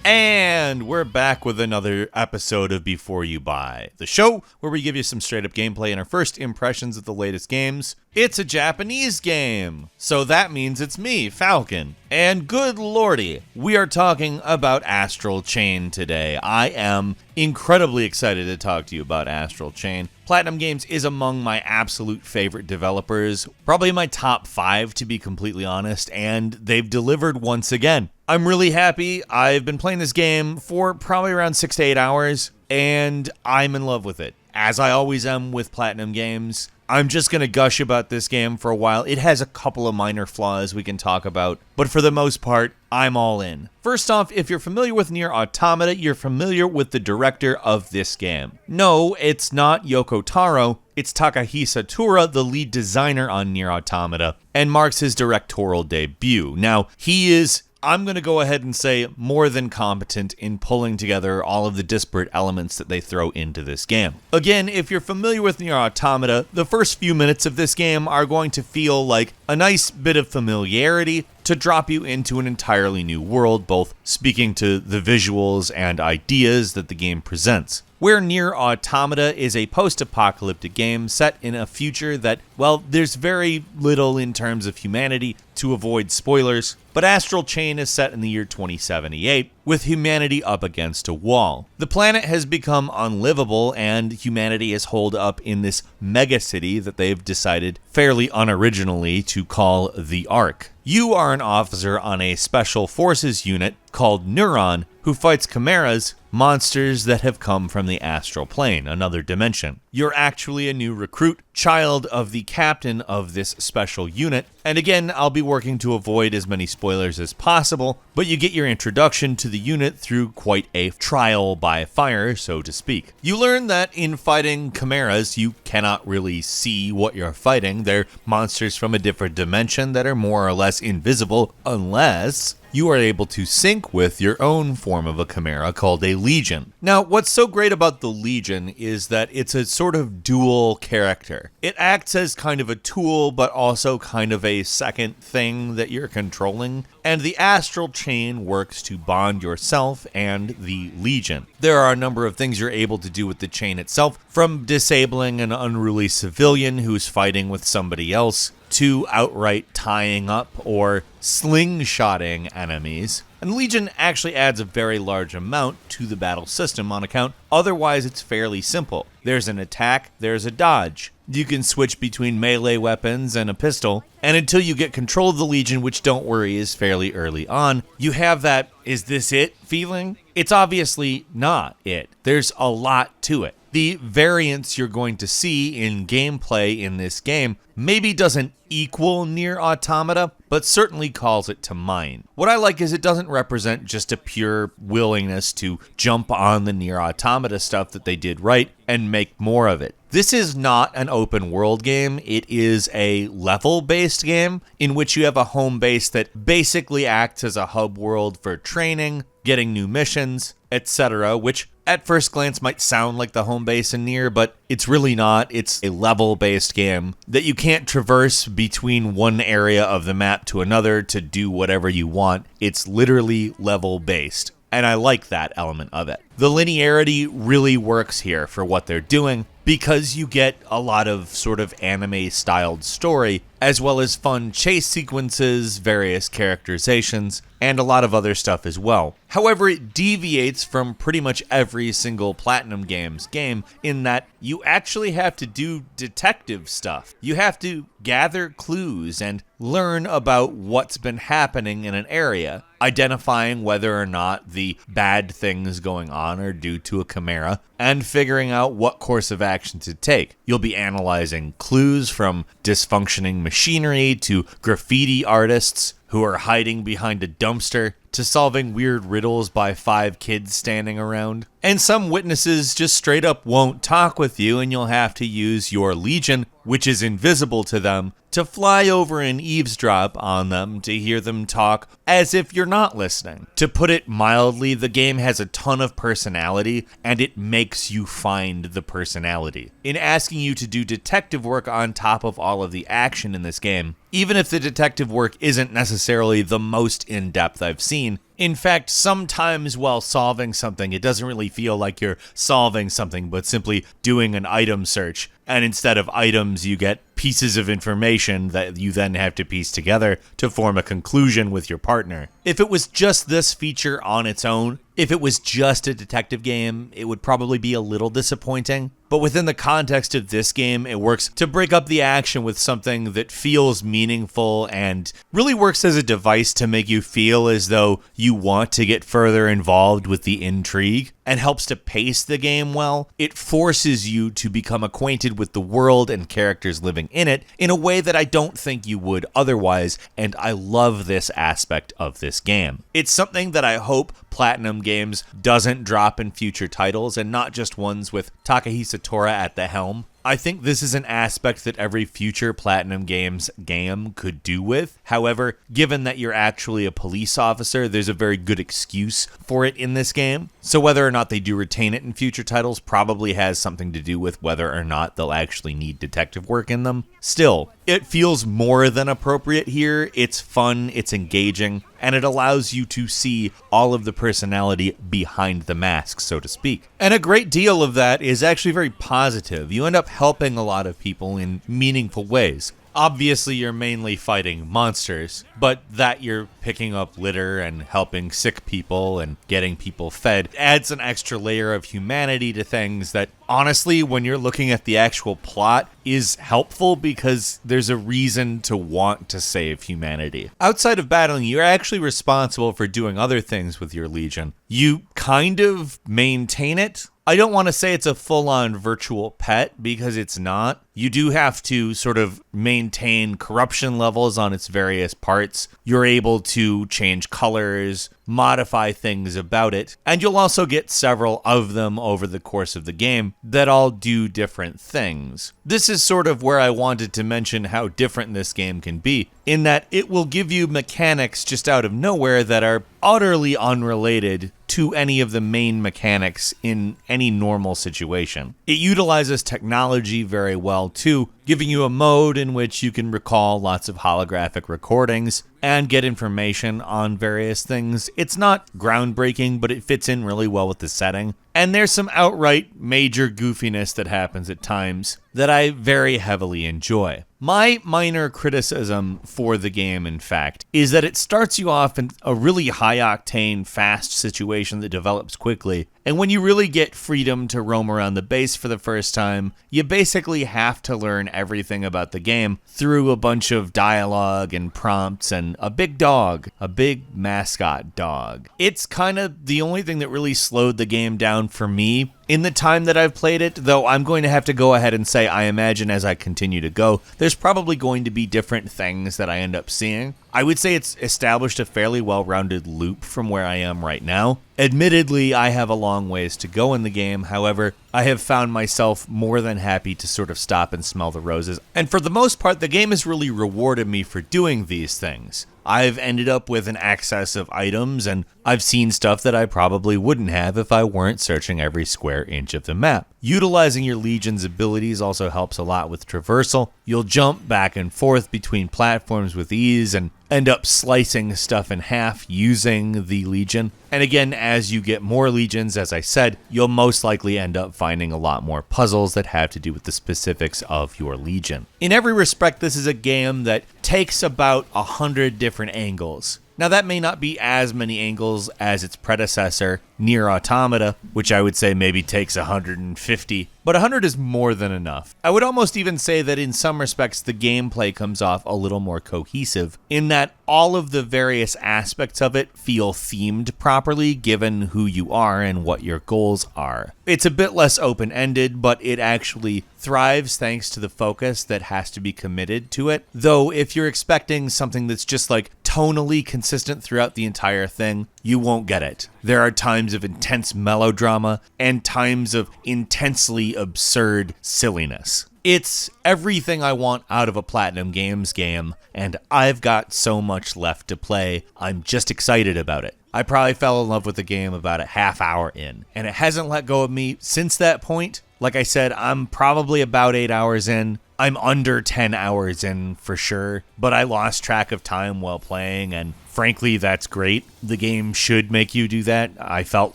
And we're back with another episode of Before You Buy, the show where we give you some straight up gameplay and our first impressions of the latest games. It's a Japanese game, so that means it's me, Falcon. And good lordy, we are talking about Astral Chain today. I am incredibly excited to talk to you about Astral Chain. Platinum Games is among my absolute favorite developers, probably my top 5 to be completely honest, and they've delivered once again. I'm really happy. I've been playing this game for probably around 6 to 8 hours, and I'm in love with it. As I always am with Platinum Games, I'm just going to gush about this game for a while. It has a couple of minor flaws we can talk about, but for the most part, I'm all in. First off, if you're familiar with Nier Automata, you're familiar with the director of this game. No, it's not Yoko Taro, it's Takahisa Tura, the lead designer on Nier Automata, and marks his directorial debut. Now, he is, I'm going to go ahead and say, more than competent in pulling together all of the disparate elements that they throw into this game. Again, if you're familiar with Nier Automata, the first few minutes of this game are going to feel like a nice bit of familiarity to drop you into an entirely new world, both speaking to the visuals and ideas that the game presents. Where Nier Automata is a post-apocalyptic game set in a future that, well, there's very little in terms of humanity to avoid spoilers, but Astral Chain is set in the year 2078, with humanity up against a wall. The planet has become unlivable, and humanity is holed up in this megacity that they've decided fairly unoriginally to call the Ark. You are an officer on a special forces unit called Neuron who fights chimeras, monsters that have come from the astral plane, another dimension. You're actually a new recruit, child of the captain of this special unit, and again, I'll be working to avoid as many spoilers as possible, but you get your introduction to the unit through quite a trial by fire, so to speak. You learn that in fighting chimeras, you cannot really see what you're fighting. They're monsters from a different dimension that are more or less invisible, unless you are able to sync with your own form of a chimera called a Legion. Now, what's so great about the Legion is that it's a sort of dual character. It acts as kind of a tool, but also kind of a second thing that you're controlling. And the Astral Chain works to bond yourself and the Legion. There are a number of things you're able to do with the chain itself, from disabling an unruly civilian who's fighting with somebody else, to outright tying up or slingshotting enemies. And Legion actually adds a very large amount to the battle system on account. Otherwise, it's fairly simple. There's an attack, there's a dodge. You can switch between melee weapons and a pistol, and until you get control of the Legion, which don't worry is fairly early on, you have that "is this it" feeling. It's obviously not it. There's a lot to it. The variance you're going to see in gameplay in this game maybe doesn't equal Nier Automata, but certainly calls it to mind. What I like is it doesn't represent just a pure willingness to jump on the Nier Automata stuff that they did right and make more of it. This is not an open world game. It is a level-based game in which you have a home base that basically acts as a hub world for training, getting new missions, etc., which at first glance might sound like the home base in Nier, but it's really not. It's a level-based game that you can't traverse between one area of the map to another to do whatever you want. It's literally level-based, and I like that element of it. The linearity really works here for what they're doing, because you get a lot of sort of anime-styled story, as well as fun chase sequences, various characterizations, and a lot of other stuff as well. However, it deviates from pretty much every single Platinum Games game in that you actually have to do detective stuff. You have to gather clues and learn about what's been happening in an area, identifying whether or not the bad things going on are due to a chimera, and figuring out what course of action to take. You'll be analyzing clues from dysfunctioning machinery to graffiti artists who are hiding behind a dumpster to solving weird riddles by 5 kids standing around. And some witnesses just straight up won't talk with you, and you'll have to use your Legion, which is invisible to them, to fly over and eavesdrop on them, to hear them talk as if you're not listening. To put it mildly, the game has a ton of personality, and it makes you find the personality. In asking you to do detective work on top of all of the action in this game, even if the detective work isn't necessarily the most in-depth I've seen. In fact, sometimes while solving something, it doesn't really feel like you're solving something, but simply doing an item search. And instead of items, you get pieces of information that you then have to piece together to form a conclusion with your partner. If it was just this feature on its own, if it was just a detective game, it would probably be a little disappointing. But within the context of this game, it works to break up the action with something that feels meaningful and really works as a device to make you feel as though you want to get further involved with the intrigue, and helps to pace the game well. It forces you to become acquainted with the world and characters living in it in a way that I don't think you would otherwise, and I love this aspect of this game. It's something that I hope Platinum Games doesn't drop in future titles, and not just ones with Takahisa Tora at the helm. I think this is an aspect that every future Platinum Games game could do with. However, given that you're actually a police officer, there's a very good excuse for it in this game. So whether or not they do retain it in future titles probably has something to do with whether or not they'll actually need detective work in them. Still, it feels more than appropriate here. It's fun, it's engaging, and it allows you to see all of the personality behind the mask, so to speak. And a great deal of that is actually very positive. You end up helping a lot of people in meaningful ways. Obviously, you're mainly fighting monsters, but that you're picking up litter and helping sick people and getting people fed adds an extra layer of humanity to things that, honestly, when you're looking at the actual plot, is helpful because there's a reason to want to save humanity. Outside of battling, you're actually responsible for doing other things with your Legion. You kind of maintain it. I don't want to say it's a full-on virtual pet because it's not. You do have to sort of maintain corruption levels on its various parts. You're able to change colors, modify things about it, and you'll also get several of them over the course of the game that all do different things. This is sort of where I wanted to mention how different this game can be, in that it will give you mechanics just out of nowhere that are utterly unrelated to any of the main mechanics in any normal situation. It utilizes technology very well too, giving you a mode in which you can recall lots of holographic recordings and get information on various things. It's not groundbreaking, but it fits in really well with the setting. And there's some outright major goofiness that happens at times that I very heavily enjoy. My minor criticism for the game, in fact, is that it starts you off in a really high-octane, fast situation that develops quickly, and when you really get freedom to roam around the base for the first time, you basically have to learn everything about the game through a bunch of dialogue and prompts and a big dog, a big mascot dog. It's kind of the only thing that really slowed the game down for me in the time that I've played it, though I'm going to have to go ahead and say I imagine as I continue to go, there's probably going to be different things that I end up seeing. I would say it's established a fairly well-rounded loop from where I am right now. Admittedly, I have a long ways to go in the game. However, I have found myself more than happy to sort of stop and smell the roses. And for the most part, the game has really rewarded me for doing these things. I've ended up with an excess of items, and I've seen stuff that I probably wouldn't have if I weren't searching every square inch of the map. Utilizing your Legion's abilities also helps a lot with traversal. You'll jump back and forth between platforms with ease and end up slicing stuff in half using the Legion. And again, as you get more Legions, as I said, you'll most likely end up finding a lot more puzzles that have to do with the specifics of your Legion. In every respect, this is a game that takes about 100 different angles. Now, that may not be as many angles as its predecessor, Nier Automata, which I would say maybe takes 150, but 100 is more than enough. I would almost even say that in some respects the gameplay comes off a little more cohesive, in that all of the various aspects of it feel themed properly given who you are and what your goals are. It's a bit less open-ended, but it actually thrives thanks to the focus that has to be committed to it, though if you're expecting something that's just like tonally consistent throughout the entire thing, you won't get it. There are times of intense melodrama and times of intensely absurd silliness. It's everything I want out of a Platinum Games game, and I've got so much left to play. I'm just excited about it. I probably fell in love with the game about a half hour in, and it hasn't let go of me since that point. Like I said, I'm probably about 8 hours in. I'm under 10 hours in for sure, but I lost track of time while playing, and frankly, that's great. The game should make you do that. I felt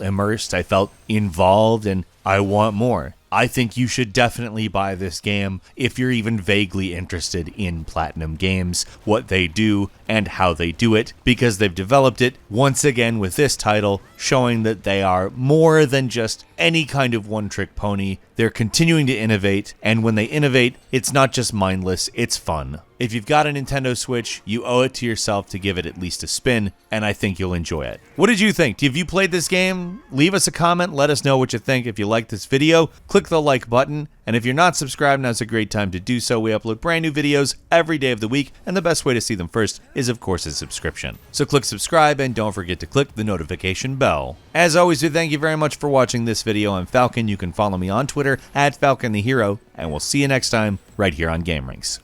immersed, I felt involved, and I want more. I think you should definitely buy this game if you're even vaguely interested in Platinum Games, what they do, and how they do it, because they've developed it once again with this title, showing that they are more than just any kind of one-trick pony. They're continuing to innovate, and when they innovate, it's not just mindless, it's fun. If you've got a Nintendo Switch, you owe it to yourself to give it at least a spin, and I think you'll enjoy it. What did you think? Have you played this game? Leave us a comment, let us know what you think. If you like this video, click the like button, and if you're not subscribed, now's a great time to do so. We upload brand new videos every day of the week, and the best way to see them first is, of course, a subscription. So click subscribe, and don't forget to click the notification bell. As always, we thank you very much for watching this video. I'm Falcon. You can follow me on Twitter @FalconTheHero, and we'll see you next time right here on Gameranx.